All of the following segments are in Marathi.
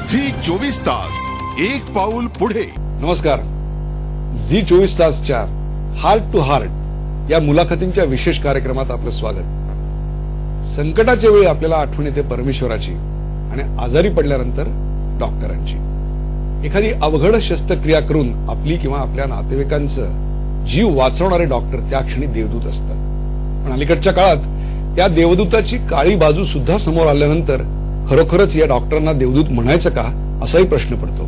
झी 24 तास एक पाऊल पुढे. नमस्कार. झी 24 तासच्या हार्ट टू हार्ट या मुलाखतींच्या विशेष कार्यक्रमात आपलं स्वागत. संकटाच्या वेळी आपल्याला आठवण येते परमेश्वराची आणि आजारी पडल्यानंतर डॉक्टरांची. एखादी अवघड शस्त्रक्रिया करून आपली किंवा आपल्या नातेवाईकांचं जीव वाचवणारे डॉक्टर त्या क्षणी देवदूत असतात. पण अलीकडच्या काळात त्या देवदूताची काळी बाजू सुद्धा समोर आल्यानंतर खरोखरच या डॉक्टरांना देवदूत म्हणायचं का असाही प्रश्न पडतो.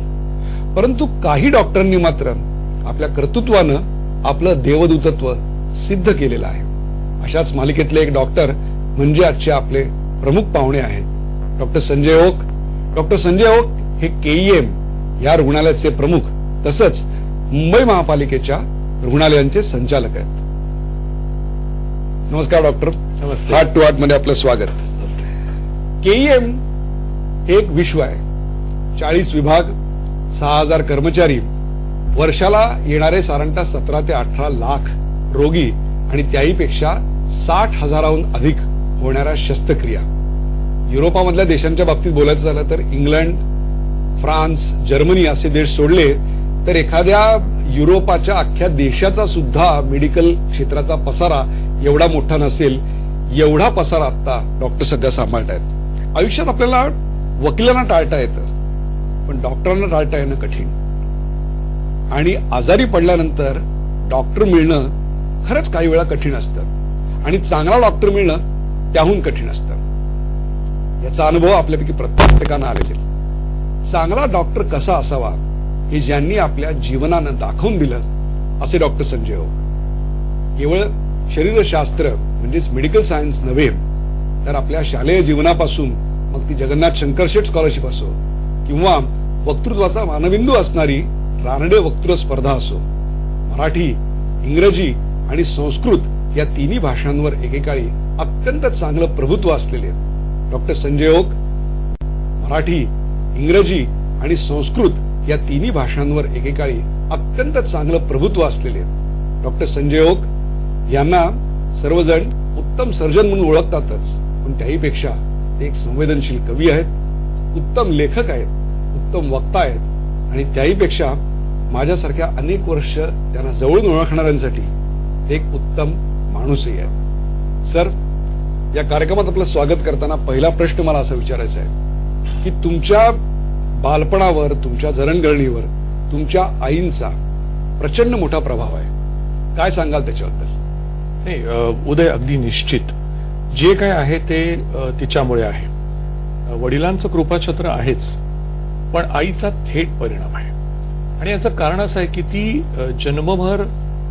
परंतु काही डॉक्टरांनी मात्र आपल्या कर्तृत्वानं आपलं देवदूतत्व सिद्ध केलेलं आहे. अशाच मालिकेतले एक डॉक्टर म्हणजे आजचे आपले प्रमुख पाहुणे आहेत डॉक्टर संजय ओक. डॉक्टर संजय ओक हे केईएम या रुग्णालयाचे प्रमुख तसंच मुंबई महापालिकेच्या रुग्णालयांचे संचालक आहेत. नमस्कार डॉक्टर. नमस्ते. हार्ट टू हार्ट मध्ये आपलं स्वागत. केईएम हे एक विश्व आहे. 40 विभाग, 6000 कर्मचारी, वर्षाला येणारे साधारणतः 17 ते 18 लाख रोगी आणि त्याहीपेक्षा 60,000हून अधिक होणाऱ्या शस्त्रक्रिया. युरोपामधल्या देशांच्या बाबतीत बोलायचं झालं तर इंग्लंड, फ्रान्स, जर्मनी असे देश सोडले तर एखाद्या युरोपाच्या अख्ख्या देशाचा सुद्धा मेडिकल क्षेत्राचा पसारा एवढा मोठा नसेल एवढा पसारा आता डॉक्टर सध्या सांभाळतायत. आयुष्यात आपल्याला वकिलांना टाळता येतं पण डॉक्टरांना टाळता येणं कठीण. आणि आजारी पडल्यानंतर डॉक्टर मिळणं खरंच काही वेळा कठीण असतं आणि चांगला डॉक्टर मिळणं त्याहून कठीण असतं. याचा अनुभव आपल्यापैकी प्रत्येकानं आले असेल. चांगला डॉक्टर कसा असावा हे ज्यांनी आपल्या जीवनानं दाखवून दिलं असे डॉक्टर संजय ओक. केवळ शरीरशास्त्र म्हणजेच मेडिकल सायन्स नव्हे तर आपल्या शालेय जीवनापासून मग ती जगन्नाथ शंकरशेठ स्कॉलरशिप असो किंवा वक्तृत्वाचा मानबिंदू असणारी रानडे वक्तृत्व स्पर्धा असो, मराठी, इंग्रजी आणि संस्कृत या तिन्ही भाषांवर एकेकाळी अत्यंत चांगलं प्रभुत्व असलेले डॉक्टर संजय ओक. मराठी, इंग्रजी आणि संस्कृत या तिन्ही भाषांवर एकेकाळी अत्यंत चांगलं प्रभुत्व असलेले डॉक्टर संजय ओक यांना सर्वजण उत्तम सर्जन म्हणून ओळखतातच पण त्याहीपेक्षा ते एक संवेदनशील कवी आहेत, उत्तम लेखक आहेत, उत्तम वक्ता आहेत आणि त्याहीपेक्षा माझ्यासारख्या अनेक वर्ष त्यांना जवळून ओळखणाऱ्यांसाठी ते एक उत्तम माणूसही आहे. सर, या कार्यक्रमात आपलं स्वागत करताना पहिला प्रश्न मला असा विचारायचा आहे की तुमच्या बालपणावर, तुमच्या जडणघडणीवर तुमच्या आईंचा प्रचंड मोठा प्रभाव आहे. काय सांगाल त्याच्याबद्दल? नाही, उदय, अगदी निश्चित जे काय आहे ते तिच्यामुळे आहे. वडिलांचं कृपाछत्र आहेच पण आईचा थेट परिणाम आहे. आणि याचं कारण असं आहे की ती जन्मभर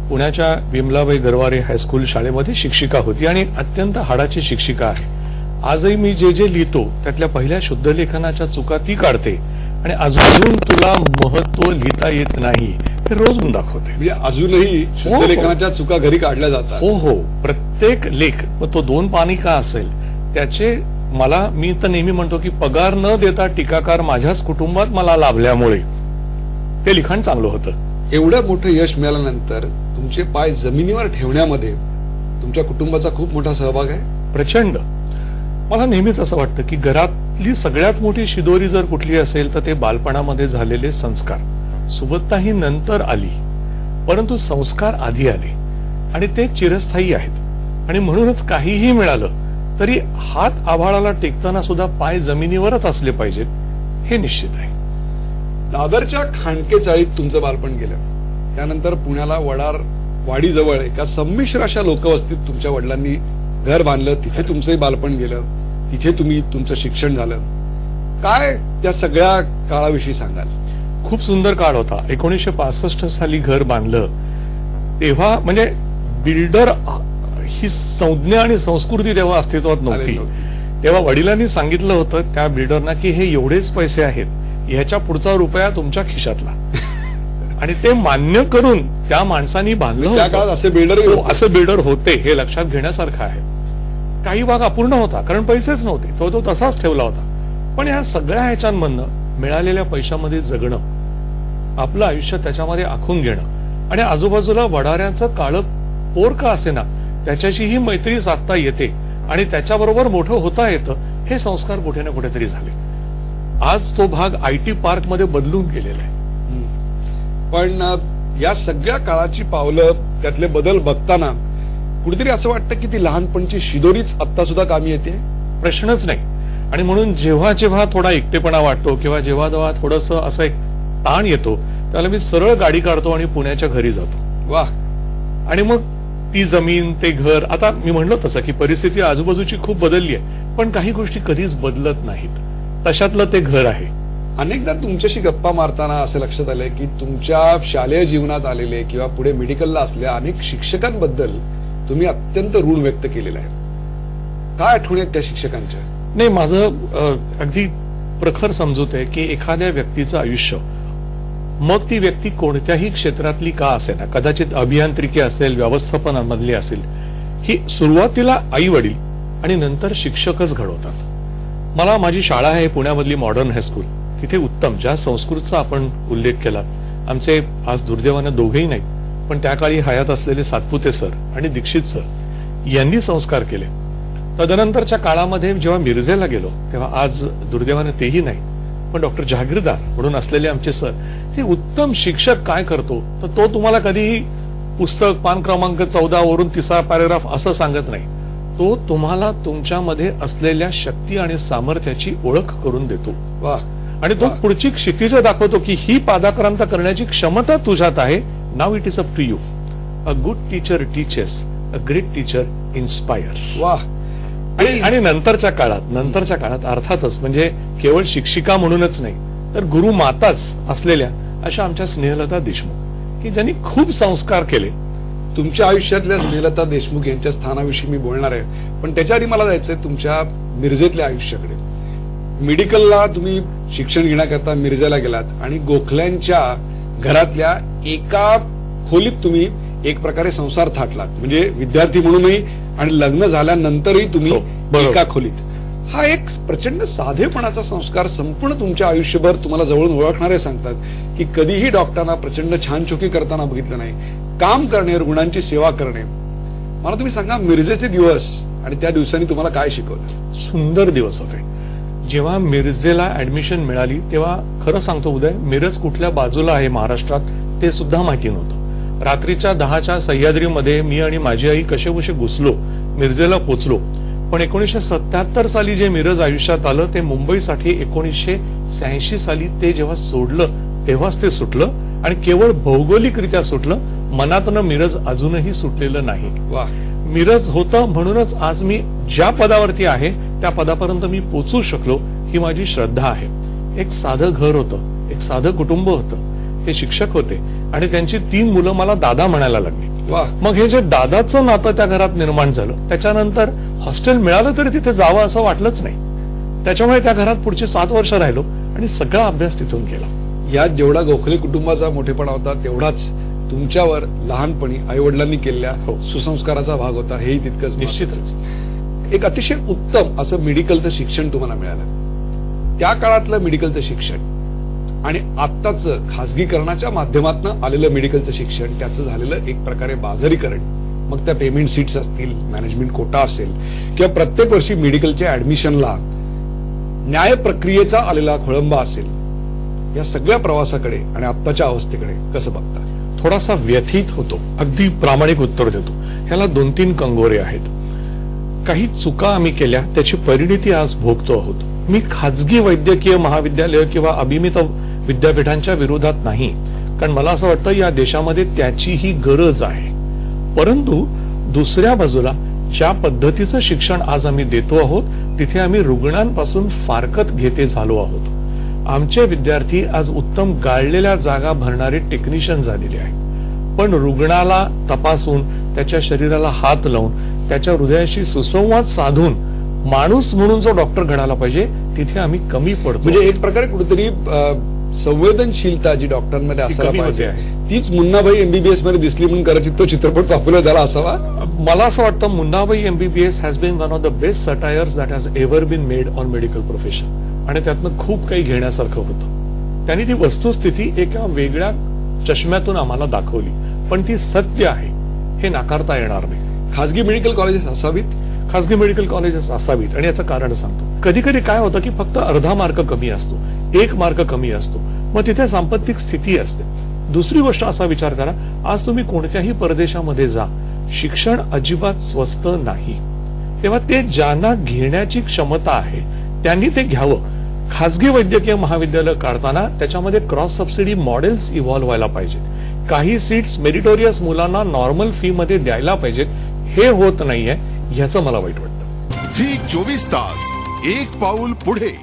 पुण्याच्या विमलाबाई गरवारे हायस्कूल शाळेमध्ये शिक्षिका होती आणि अत्यंत हाडाची शिक्षिका आहे. आजही मी जे जे लिहितो त्यातल्या पहिल्या शुद्धलेखनाच्या चुका ती काढते आणि अजून तुला महत्व लिहिता येत नाही हे रोज म्हणून दाखवते. म्हणजे अजूनही शुद्धलेखनाच्या चुका घरी काढल्या जातात? हो हो. प्रत्येक लेख, मग तो 2 पानी का असेल, त्याचे मला, मी तर नेहमी म्हणतो की पगार न देता टीकाकार माझ्याच कुटुंबात मला लाभल्यामुळे ते लिखाण चांगलं होतं. एवढं मोठं यश मिळाल्यानंतर तुमचे पाय जमिनीवर ठेवण्यामध्ये तुमच्या कुटुंबाचा खूप मोठा सहभाग आहे? प्रचंड. मला नेहमीच असं वाटतं की घरातली सगळ्यात मोठी शिदोरी जर कुठली असेल तर ते बालपणामध्ये झालेले संस्कार. सुबत्ता ही नंतर आली परंतु संस्कार आधी आले आणि ते चिरस्थायी आहेत. आणि म्हणूनच काहीही मिळालं तरी हात आभाळाला टेकताना सुद्धा पाय जमिनीवरच असले पाहिजेत हे निश्चित आहे. दादरच्या खांडके चाळीत तुमचं बालपण गेलं, त्यानंतर पुण्याला वाडीजवळ एका संमिश्र अशा लोकवस्तीत तुमच्या वडिलांनी घर बांधलं. तिथे तुमचंही बालपण गेलं, तिथे तुमचं शिक्षण झालं. काय त्या सगळ्या काळाविषयी सांगाल? खूप सुंदर काळ होता. 1965 साली घर बांधलं तेव्हा म्हणजे बिल्डर ही संज्ञा आणि संस्कृती तेव्हा अस्तित्वात नव्हती. तेव्हा वडिलांनी सांगितलं होतं त्या बिल्डरना की हे एवढेच पैसे आहेत, ह्याच्या पुढचा रुपया तुमच्या खिशातला. आणि ते मान्य करून त्या माणसांनी बांधलं. त्या काळात असे बिल्डर होते हे लक्षात घेण्यासारखं आहे. काही भाग अपूर्ण होता कारण पैसेच नव्हते, तो तसाच ठेवला होता. पण या सगळ्या ह्याच्यामधनं मिळालेल्या पैशामध्ये जगणं, आपलं आयुष्य त्याच्यामध्ये आखून घेणं आणि आजूबाजूला वडाऱ्यांचं काळं पोर का असेना त्याच्याशीही मैत्री साधता येते आणि त्याच्याबरोबर मोठं होता येतं, हे संस्कार कुठे ना कुठेतरी झाले. आज तो भाग आयटी पार्कमध्ये बदलून गेलेला आहे. पण या सगळ्या काळाची पावलं, त्यातले बदल बघताना कुठेतरी असं वाटतं की ती लहानपणची शिदोरीच आत्ता सुद्धा कामी येते. प्रश्नच नाही. आणि म्हणून जेव्हा जेव्हा थोडा एकटेपणा वाटतो किंवा जेव्हा जेव्हा थोडंसं असं एक ताण येतो, त्याला मी सरळ गाडी काढतो आणि पुण्याच्या घरी जातो. वा. आणि मग ती जमीन, ते घर, आता मी म्हणलो तसं की परिस्थिती आजूबाजूची खूप बदलली आहे, पण काही गोष्टी कधीच बदलत नाहीत. तशातलं ते घर आहे. अनेकदा तुमच्याशी गप्पा मारताना असं लक्षात आलंय की तुमच्या शालेय जीवनात आलेले किंवा पुढे मेडिकलला असलेल्या अनेक शिक्षकांबद्दल तुम्ही अत्यंत ऋण व्यक्त केलेलं आहे. काय आठवणी आहेत त्या शिक्षकांच्या? नाही, माझं अगदी प्रखर समजूत आहे की एखाद्या व्यक्तीचं आयुष्य, मग ती व्यक्ती कोणत्याही क्षेत्रातली का असेना, कदाचित अभियांत्रिकी असेल, व्यवस्थापनामधली असेल, ही सुरुवातीला आई वडील आणि नंतर शिक्षकच घडवतात. मला माझी शाळा आहे पुण्यामधली मॉडर्न हायस्कूल. तिथे उत्तम, ज्या संस्कृतचा आपण उल्लेख केला, आमचे आज दुर्दैवानं दोघेही नाहीत, पण त्या काळी हयात असलेले सातपुते सर आणि दीक्षित सर यांनी संस्कार केले. तदनंतरच्या काळामध्ये जेव्हा मिरजेला गेलो तेव्हा आज दुर्दैवानं तेही नाही, पण डॉक्टर जहागीरदार म्हणून असलेले आमचे सर, ते उत्तम शिक्षक काय करतो तर तो तुम्हाला कधीही पुस्तक पान क्रमांक 14 वरून 3रा पॅरेग्राफ असं सांगत नाही. तो तुम्हाला तुमच्यामध्ये असलेल्या शक्ती आणि सामर्थ्याची ओळख करून देतो. वा. आणि तो पुढची क्षितिज दाखवतो की ही पादाक्रांत करण्याची क्षमता तुझ्यात आहे. Now it is up to you. A good teacher teaches, a great teacher inspires. वा. आणि नंतरच्या काळात अर्थातच म्हणजे केवळ शिक्षिका म्हणूनच नाही तर गुरुमाताच असलेल्या अशा आमच्या स्नेहलता देशमुख, की ज्यांनी खूप संस्कार केले. तुमच्या आयुष्यातल्या स्नेहलता देशमुख यांच्या स्थानाविषयी मी बोलणार आहे, पण त्याच्या आधी मला जायचंय तुमच्या मिरजेतल्या आयुष्याकडे. मेडिकलला तुम्ही शिक्षण घेण्याकरता मिरजेला गेलात आणि गोखल्यांच्या घरातल्या एका खोलीत तुम्ही एक प्रकारे संसार थाटलात, म्हणजे विद्यार्थी म्हणूनही आणि लग्न झाल्यानंतरही तुम्ही एका खोलीत. हा एक प्रचंड साधेपणाचा संस्कार संपूर्ण तुमच्या आयुष्यभर तुम्हाला जवळून ओळखणारे सांगतात की कधीही डॉक्टरांना प्रचंड छानछोकी करताना बघितलं नाही. काम करणे, रुग्णांची सेवा करणे. मला तुम्ही सांगा, मिरजेचे दिवस आणि त्या दिवसांनी तुम्हाला काय शिकवलं? सुंदर दिवस होते. जेव्हा मिरजेला ऍडमिशन मिळाली तेव्हा खरं सांगतो उदय, मिरज कुठल्या बाजूला आहे महाराष्ट्रात ते सुद्धा माहिती नव्हतं. रात्रीच्या 10च्या सह्याद्रीमध्ये मी आणि माझी आई कसेबसे घुसलो, मिरजेला पोचलो. पण 1977 साली जे मिरज आयुष्यात आलं ते मुंबईसाठी 1986 साली ते जेव्हा सोडलं तेव्हाच ते सुटलं, आणि केवळ भौगोलिकरित्या सुटलं. मनातनं मिरज अजूनही सुटलेलं नाही. वा. मिरज होतं म्हणूनच आज मी ज्या पदावरती आहे त्या पदापर्यंत मी पोचू शकलो, ही माझी श्रद्धा आहे. एक साधं घर होतं, एक साधं कुटुंब होतं, ते शिक्षक होते आणि त्यांची 3 मुलं मला दादा म्हणायला लागली. वा. मग हे जे दादाचं नातं त्या घरात निर्माण झालं, त्याच्यानंतर हॉस्टेल मिळालं तरी तिथे जावं असं वाटलंच नाही. त्याच्यामुळे त्या घरात पुढची 7 वर्ष राहिलो आणि सगळा अभ्यास तिथून केला. यात जेवढा गोखले कुटुंबाचा मोठेपणा होता तेवढाच तुमच्यावर लहानपणी आईवडिलांनी केलेल्या सुसंस्काराचा भाग होता, हेही तितकंच. निश्चितच एक अतिशय उत्तम असं मेडिकलचं शिक्षण तुम्हाला मिळालं. त्या काळातलं मेडिकलचं शिक्षण आणि आत्ताचं खासगीकरणाच्या माध्यमातून आलेलं मेडिकलचं शिक्षण, त्याचं झालेलं एक प्रकारे बाजारीकरण, मग त्या पेमेंट सीट्स असतील, मॅनेजमेंट कोटा असेल किंवा प्रत्येक वर्षी मेडिकलच्या ऍडमिशनला न्याय प्रक्रियेचा आलेला खोळंबा असेल, या सगळ्या प्रवासाकडे आणि आत्ताच्या अवस्थेकडे कसं बघता? थोडासा व्यथित होतो, अगदी प्रामाणिक उत्तर देतो. ह्याला 2-3 कंगोरे आहेत. काही चुका आम्ही केल्या, त्याची परिणिती आज भोगतो आहोत. मी खाजगी वैद्यकीय महाविद्यालय किंवा अभिमित विद्यापीठांच्या विरोधात नाही, कारण मला असं वाटतं या देशामध्ये त्याचीही गरज आहे. परंतु दुसऱ्या बाजूला ज्या पद्धतीचं शिक्षण आज आम्ही देतो आहोत तिथे आम्ही रुग्णांपासून फारकत घेते झालो आहोत. आमचे विद्यार्थी आज उत्तम गाळलेल्या जागा भरणारे टेक्निशियन झालेले आहेत, पण रुग्णाला तपासून त्याच्या शरीराला हात लावून त्याच्या हृदयाशी सुसंवाद साधून माणूस म्हणून जो डॉक्टर घडायला पाहिजे तिथे आम्ही कमी पडतो. म्हणजे एक प्रकारे कुठेतरी संवेदनशीलता जी डॉक्टरांमध्ये असायला पाहिजे तीच मुन्नाभाई एमबीबीएस मध्ये दिसली म्हणून कदाचित तो चित्रपट पॉप्युलर झाला असावा. मला असं वाटतं Munnabhai MBBS has been one of the best satires that has ever been made on medical profession, आणि त्यातनं खूप काही घेण्यासारखं होतं. त्यांनी ती वस्तुस्थिती एका वेगळ्या चष्म्यातून आम्हाला दाखवली, पण ती सत्य आहे हे नाकारता येणार नाही. खासगी मेडिकल कॉलेजेस असावीत, खासगी मेडिकल कॉलेजेस असावीत, आणि याचं कारण सांगतो. कधी कधी काय होतं की फक्त अर्धा मार्क कमी असतो 1 मार्क कमी असतो, मग तिथे सांपत्तिक स्थिती असते. दुसरी गोष्ट असा विचार करा, आज तुम्ही कोणत्याही परदेशामध्ये जा, शिक्षण अजिबात स्वस्त नाही. तेव्हा ते ज्यांना घेण्याची क्षमता आहे त्यांनी ते घ्यावं. खासगी वैद्यकीय महाविद्यालय काढताना त्याच्यामध्ये क्रॉस सबसिडी मॉडेल्स इव्हॉल्व्ह व्हायला पाहिजेत. काही सीट्स मेरिटोरियस मुलांना नॉर्मल फी मध्ये द्यायला पाहिजेत. हे होत नाहीये, ह्याचं मला वाईट वाटतं. झी 24 तास एक पाऊल पुढे.